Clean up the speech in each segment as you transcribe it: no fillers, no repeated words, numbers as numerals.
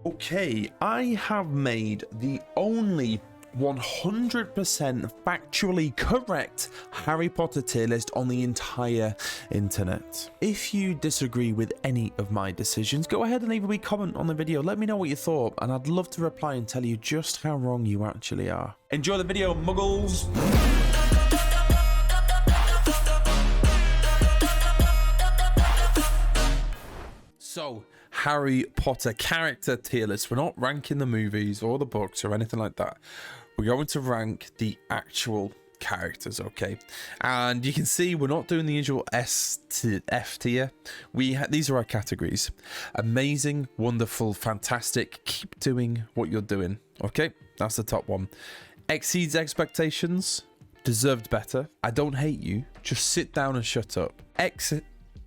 Okay, I have made the only 100% factually correct Harry Potter tier list on the entire internet. If you disagree with any of my decisions, go ahead and leave a wee comment on the video. Let me know what you thought, and I'd love to reply and tell you just how wrong you actually are. Enjoy the video, muggles! So, Harry Potter character tier list. We're not ranking the movies or the books or anything like that. We're going to rank the actual characters, okay? And you can see we're not doing the usual S to F tier. These are our categories: amazing, wonderful, fantastic. Keep doing what you're doing, okay? That's the top one. Exceeds expectations, deserved better. I don't hate you, just sit down and shut up. Exit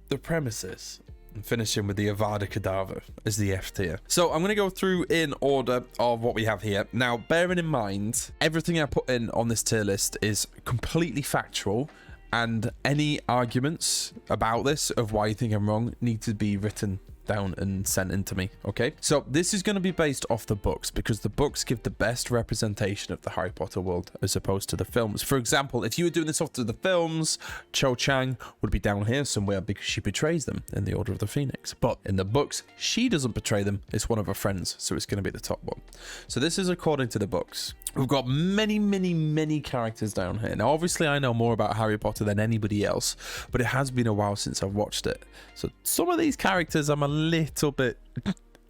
the premises. And finishing with the Avada Kedavra as the F tier. So I'm going to go through in order of what we have here. Now, bearing in mind, everything I put in on this tier list is completely factual, and any arguments about this of why you think I'm wrong need to be written down and sent in to me, okay? So this is going to be based off the books, because the books give the best representation of the Harry Potter world as opposed to the films. For example, if you were doing this off to the films, Cho Chang would be down here somewhere because she betrays them in the Order of the Phoenix. But in the books, she doesn't betray them. It's one of her friends, so it's going to be the top one. So this is according to the books. We've got many characters down here. Now, obviously, I know more about Harry Potter than anybody else, but it has been a while since I've watched it. So some of these characters I'm a little bit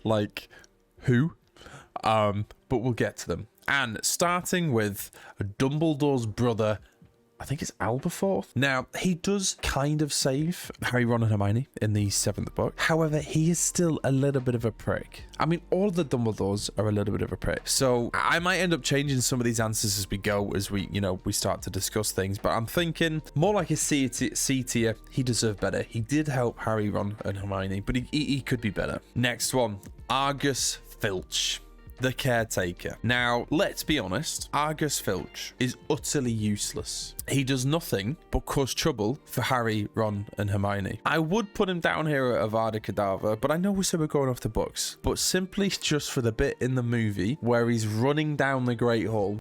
like, who? But we'll get to them. And starting with Dumbledore's brother, I think it's Albus. Now, he does kind of save Harry, Ron, and Hermione in the 7th book. However, he is still a little bit of a prick. I mean, all of the Dumbledores are a little bit of a prick. So I might end up changing some of these answers as we go, as we start to discuss things. But I'm thinking more like a C tier. He deserved better. He did help Harry, Ron, and Hermione, but he could be better. Next one, Argus Filch, the Caretaker. Now, let's be honest, Argus Filch is utterly useless. He does nothing but cause trouble for Harry, Ron, and Hermione. I would put him down here at Avada Kedavra, but I know we said we're going off the books. But simply just for the bit in the movie where he's running down the Great Hall.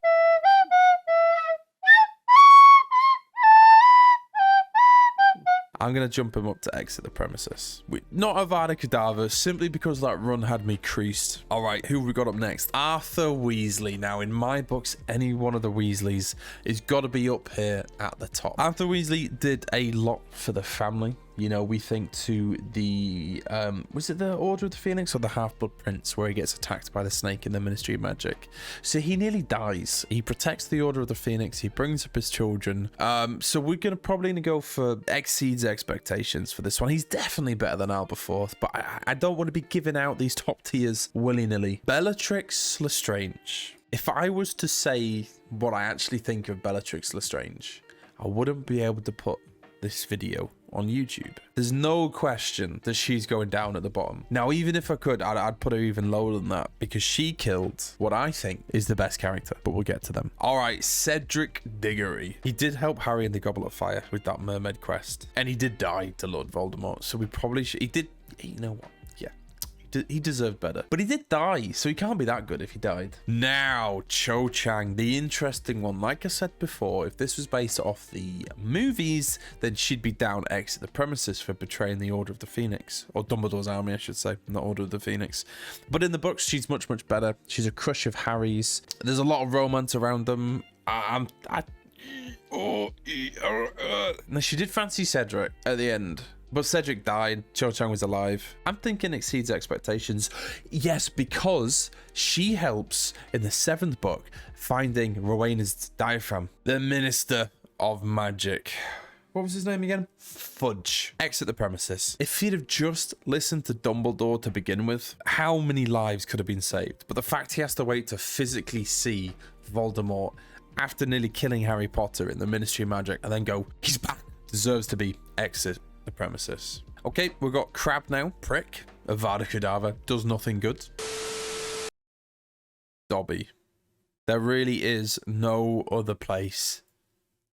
I'm going to jump him up to exit the premises. Not Avada Kedavra, simply because that run had me creased. All right, who have we got up next? Arthur Weasley. Now, in my books, any one of the Weasleys is got to be up here at the top. Arthur Weasley did a lot for the family. You know, we think to the, was it the Order of the Phoenix or the Half-Blood Prince, where he gets attacked by the snake in the Ministry of Magic. So he nearly dies. He protects the Order of the Phoenix. He brings up his children. So we're going to probably go for exceeds expectations for this one. He's definitely better than Albus, but I don't want to be giving out these top tiers willy-nilly. Bellatrix Lestrange. If I was to say what I actually think of Bellatrix Lestrange, I wouldn't be able to put this video on YouTube. There's no question that she's going down at the bottom. Now, even if I could, I'd put her even lower than that, because she killed what I think is the best character, but we'll get to them. All right, Cedric Diggory. He did help Harry in the Goblet of Fire with that mermaid quest, and he did die to Lord Voldemort, so we probably should. He did, you know what? He deserved better, but he did die, so he can't be that good if he died. Now, Cho Chang, the interesting one. Like I said before, if this was based off the movies, then she'd be down exit the premises for betraying the Order of the Phoenix, or Dumbledore's army, I should say, not Order of the Phoenix. But in the books, she's much better. She's a crush of Harry's. There's a lot of romance around them. Now, she did fancy Cedric at the end, but Cedric died. Cho Chang was alive. I'm thinking exceeds expectations. Yes, because she helps in the 7th book finding Rowena's diaphragm. The Minister of Magic. What was his name again? Fudge. Exit the premises. If he'd have just listened to Dumbledore to begin with, how many lives could have been saved? But the fact he has to wait to physically see Voldemort after nearly killing Harry Potter in the Ministry of Magic and then go, he's back, deserves to be exit the premises. Okay, we've got Crab now. Prick. Avada Kedavra. Does nothing good. Dobby. There really is no other place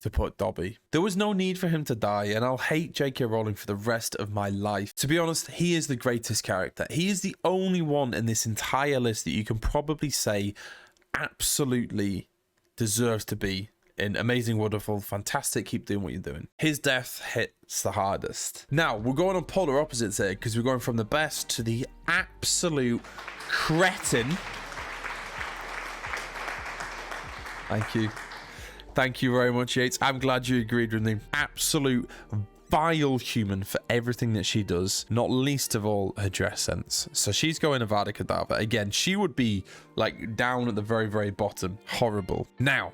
to put Dobby. There was no need for him to die, and I'll hate J.K. Rowling for the rest of my life. To be honest, he is the greatest character. He is the only one in this entire list that you can probably say absolutely deserves to be in Amazing, Wonderful, Fantastic, keep doing what you're doing. His death hits the hardest. Now, we're going on polar opposites here, because we're going from the best to the absolute cretin. Thank you. Thank you very much, Yates. I'm glad you agreed with me. Absolute vile human for everything that she does, not least of all her dress sense. So she's going Avada Kedavra. Again, she would be like down at the very, very bottom. Horrible. Now,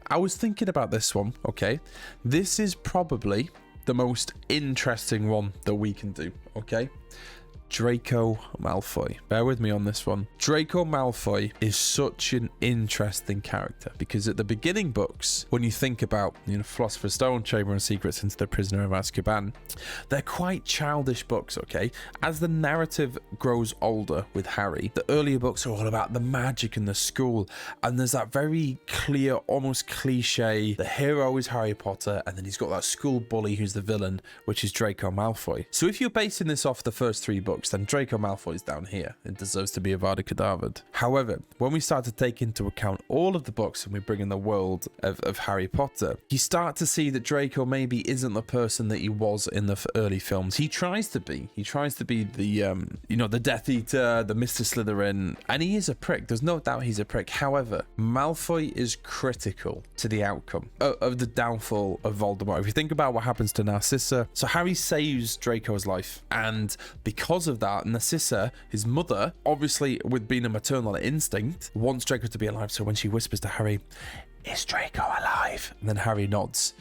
I was thinking about this one, okay? This is probably the most interesting one that we can do, okay? Draco Malfoy. Bear with me on this one. Draco Malfoy is such an interesting character because at the beginning books, when you think about, Philosopher's Stone, Chamber and Secrets into the Prisoner of Azkaban, they're quite childish books, okay? As the narrative grows older with Harry, the earlier books are all about the magic and the school, and there's that very clear, almost cliche, the hero is Harry Potter, and then he's got that school bully who's the villain, which is Draco Malfoy. So if you're basing this off the first 3 books, then Draco Malfoy is down here and deserves to be Avada Kedavra. However, when we start to take into account all of the books and we bring in the world of Harry Potter, you start to see that Draco maybe isn't the person that he was in the early films. He tries to be. He tries to be the, the Death Eater, the Mr. Slytherin, and he is a prick. There's no doubt he's a prick. However, Malfoy is critical to the outcome of the downfall of Voldemort. If you think about what happens to Narcissa, so Harry saves Draco's life, and because of that, Narcissa, his mother, obviously with being a maternal instinct, wants Draco to be alive. So when she whispers to Harry, "Is Draco alive?" and then Harry nods,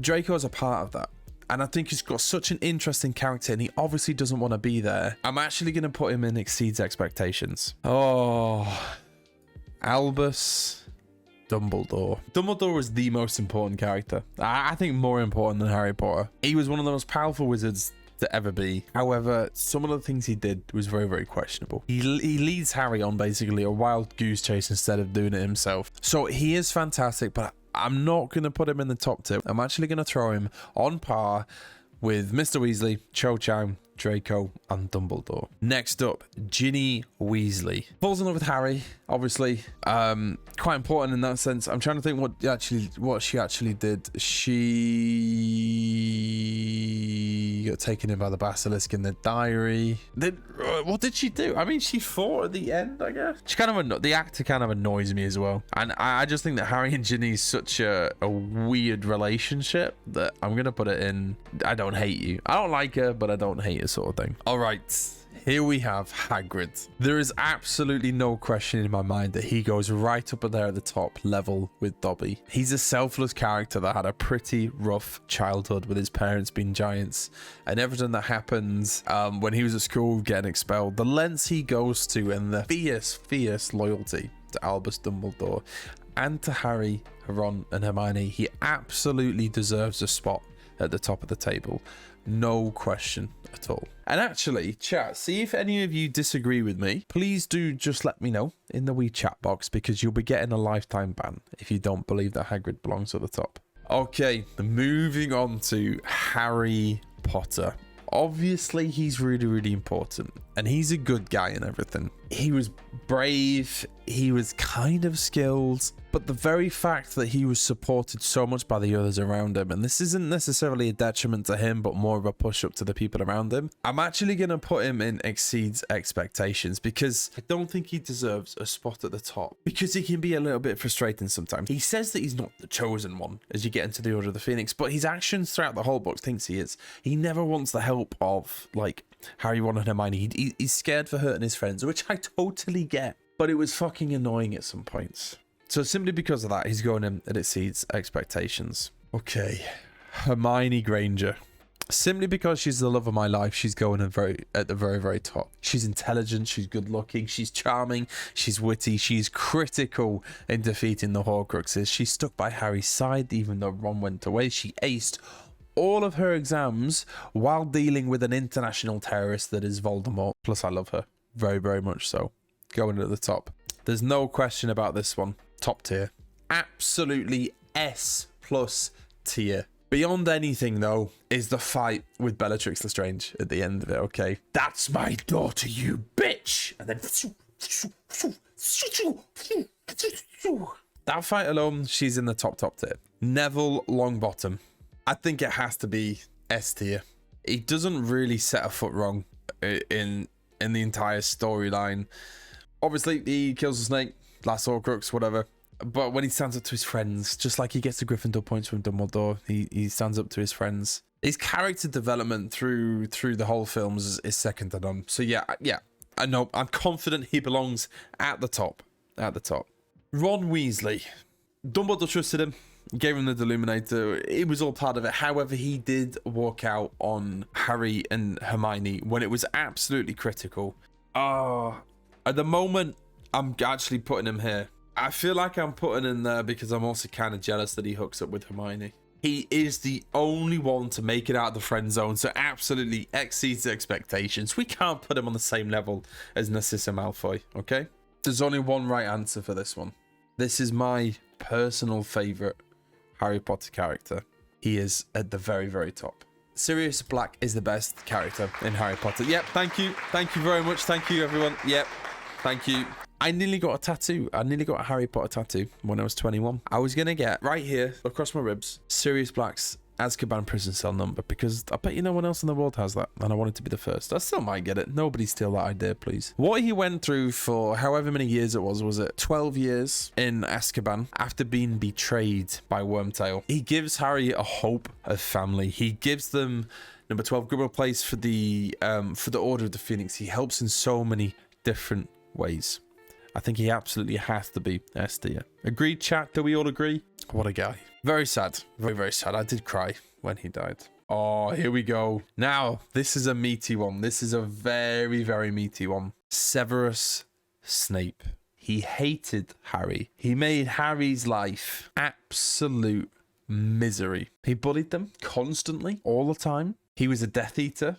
Draco's a part of that. And I think he's got such an interesting character, and he obviously doesn't want to be there. I'm actually going to put him in Exceeds Expectations. Oh, Albus Dumbledore. Dumbledore was the most important character. I think more important than Harry Potter. He was one of the most powerful wizards to ever be. However, some of the things he did was very, very questionable. He leads Harry on basically a wild goose chase instead of doing it himself. So he is fantastic, but I'm not going to put him in the top 2. I'm actually going to throw him on par with Mr. Weasley, Cho Chang, Draco, and Dumbledore. Next up, Ginny Weasley. Falls in love with Harry, obviously. Quite important in that sense. I'm trying to think what she actually did. She got taken in by the basilisk in the diary. What did she do? I mean, she fought at the end, I guess. The actor kind of annoys me as well. And I just think that Harry and Ginny is such a weird relationship that I'm going to put it in, I don't hate you. I don't like her, but I don't hate her sort of thing. All right. Here we have Hagrid. There is absolutely no question in my mind that he goes right up there at the top level with Dobby. He's a selfless character that had a pretty rough childhood with his parents being giants, and everything that happens when he was at school getting expelled, the lengths he goes to, and the fierce loyalty to Albus Dumbledore and to Harry, Ron, and Hermione. He absolutely deserves a spot at the top of the table. No question at all. And actually, chat, see if any of you disagree with me. Please do just let me know in the wee chat box, because you'll be getting a lifetime ban if you don't believe that Hagrid belongs at the top. Okay, moving on to Harry Potter. Obviously, he's really, really important, and he's a good guy and everything. He was brave, he was kind of skilled, but the very fact that he was supported so much by the others around him, and this isn't necessarily a detriment to him, but more of a push up to the people around him, I'm actually going to put him in Exceeds Expectations, because I don't think he deserves a spot at the top, because he can be a little bit frustrating sometimes. He says that he's not the chosen one as you get into the Order of the Phoenix, but his actions throughout the whole book thinks he is. He never wants the help of, like, Harry, Ron, and Hermione. He's scared for hurting his friends, which I totally get, but it was fucking annoying at some points. So simply because of that, he's going in and it exceeds expectations. Okay, Hermione Granger. Simply because she's the love of my life, she's going at the very, very top. She's intelligent, she's good looking, she's charming, she's witty, she's critical in defeating the Horcruxes. She stuck by Harry's side even though Ron went away. She aced all of her exams while dealing with an international terrorist that is Voldemort. Plus, I love her. Very, very much so. Going at the top. There's no question about this one. Top tier. Absolutely S+ tier. Beyond anything, though, is the fight with Bellatrix Lestrange at the end of it, okay? That's my daughter, you bitch! And then... that fight alone, she's in the top tier. Neville Longbottom. I think it has to be S tier. He doesn't really set a foot wrong in the entire storyline. Obviously, he kills the snake, last Horcrux, whatever. But when he stands up to his friends, just like he gets the Gryffindor points from Dumbledore, he stands up to his friends. His character development through the whole films is second to none. So yeah, I know. I'm confident he belongs at the top. At the top. Ron Weasley. Dumbledore trusted him. Gave him the Deluminator. It was all part of it. However, he did walk out on Harry and Hermione when it was absolutely critical. At the moment, I'm actually putting him here. I feel like I'm putting him there because I'm also kind of jealous that he hooks up with Hermione. He is the only one to make it out of the friend zone, so absolutely exceeds expectations. We can't put him on the same level as Narcissa Malfoy, okay? There's only one right answer for this one. This is my personal favorite Harry Potter character. He is at the very, very top. Sirius Black is the best character in Harry Potter. Yep, thank you. Thank you very much. Thank you, everyone. Yep, thank you. I nearly got a tattoo. I nearly got a Harry Potter tattoo when I was 21. I was going to get, right here, across my ribs, Sirius Black's Azkaban prison cell number, because I bet you no one else in the world has that, and I wanted to be the first. I still might get it. Nobody steal that idea, please. What he went through for however many years it was it 12 years in Azkaban after being betrayed by Wormtail? He gives Harry a hope of family. He gives them number 12 Gribble place for the Order of the Phoenix. He helps in so many different ways. I think he absolutely has to be S tier. Agreed, chat? Do we all agree? What a guy. Very sad. Very, very sad. I did cry when he died. Oh, here we go. Now, this is a meaty one. This is a very, very meaty one. Severus Snape. He hated Harry. He made Harry's life absolute misery. He bullied them constantly, all the time. He was a Death Eater.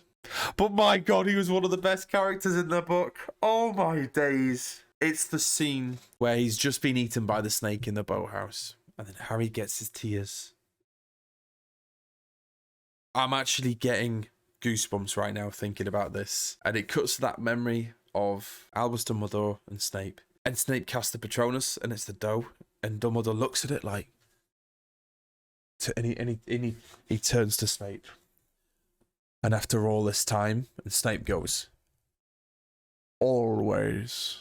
But my God, he was one of the best characters in the book. Oh my days. It's the scene where he's just been eaten by the snake in the boathouse. And then Harry gets his tears. I'm actually getting goosebumps right now thinking about this. And it cuts to that memory of Albus Dumbledore and Snape. And Snape casts the Patronus and it's the dough. And Dumbledore looks at it like... And he turns to Snape. And after all this time, and Snape goes, always.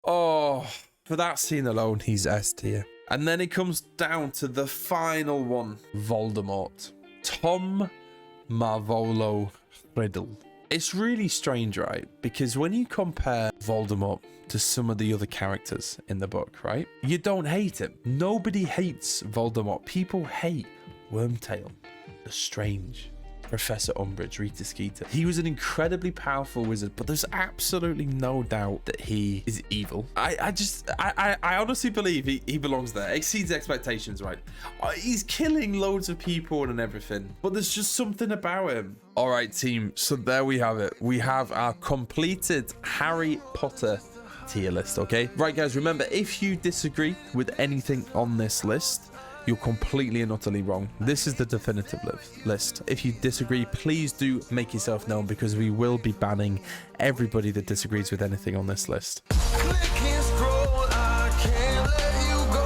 Oh, for that scene alone, he's S tier. And then it comes down to the final one, Voldemort. Tom Marvolo Riddle. It's really strange, right? Because when you compare Voldemort to some of the other characters in the book, right? You don't hate him. Nobody hates Voldemort. People hate Wormtail, Lestrange, Professor Umbridge, Rita Skeeter. He was an incredibly powerful wizard, but there's absolutely no doubt that he is evil. I honestly believe he belongs there. Exceeds expectations, right? He's killing loads of people and everything, but there's just something about him. All right, team. So there we have it. We have our completed Harry Potter tier list, okay? Right, guys, remember, if you disagree with anything on this list, you're completely and utterly wrong. This is the definitive list. If you disagree, please do make yourself known, because we will be banning everybody that disagrees with anything on this list. Click and scroll, I can't let you go.